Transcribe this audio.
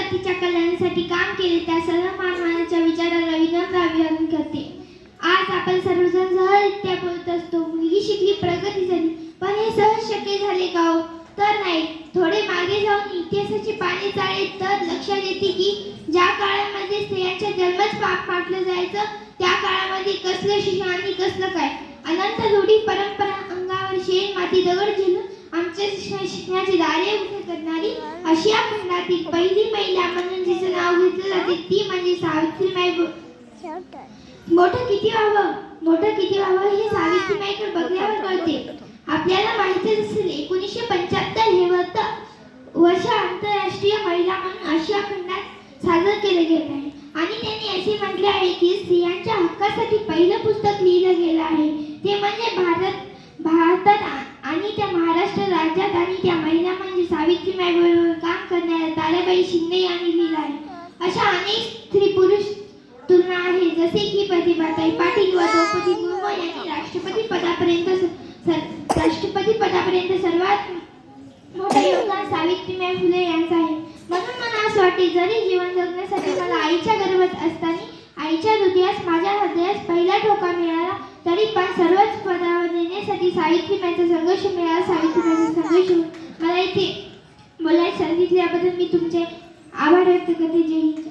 जातीच्या कल्याणासाठी काम केले त्या सर्व मानवाच्या विचाराला विनम्र अभिवादन करते. आज आपण सर्वजण सहजरित्या बोलत असतो, मुलगी शिकली, प्रगती झाली, पण हे सहज शक्य झाले का हो? तर नाही. थोडे मागे जाऊन इतिहासाची पाने चाळले तर लक्षात येते की ज्या काळामध्ये स्त्रियांचा जन्मच पाप मानलं जायचं, त्या काळामध्ये कसलं शिक्षण आणि कसलं काय. अनंत रूढी परंपरा अंगावर शेण माती दगड झेलून आमच्या शिक्षणाचे दारे उघडे करणारी आशिया खंडातील पहिली महिला म्हणून जिचं नाव घेतलं जाते ती म्हणजे सावित्रीबाई. मोठं किती व्हावं हे सावित्रीबाईकडे बघल्यावर कळते. आपल्याला माहितीच असेल 1975 हे वर्ष आंतरराष्ट्रीय महिला म्हणून आशिया खंडात साजरं केलं गेलं आहे. आणि त्यांनी असे म्हटले आहे की स्त्रियांच्या हक्कासाठी पहिलं पुस्तक लिहिलं गेलं आहे ते म्हणजे भारतात आणि त्या महाराष्ट्र राज्यात आणि त्या महिला म्हणजे सावित्रीबाई बरोबर काम करणाऱ्या ताराबाई शिंदे यांनी लिहिलं आहे. अशा अनेक स्त्री पुरुष तुलना आहे, जसे की प्रतिभाताई पाटील व द्रौपदी मुर्मू यांनी राष्ट्रपती पदापर्यंत सर्वात मोठं योगदान सावित्रीबाई फुले यांचं आहे. म्हणून मला असं वाटते, जरी जीवन जगण्यासाठी मला आईच्या गर्भात असताना आईच्या हृदयास माझ्या हृदयास पहिला ठोका मिळाला, तरी पण सर्वच पदावर नेण्यासाठी सावित्रीबाईंचा संघर्ष मिळाला. सावित्रीबाईंचा संघर्ष मला इथे बोलायला सांगितल्याबद्दल मी तुमचे आभार व्यक्त करते. जय हिंद.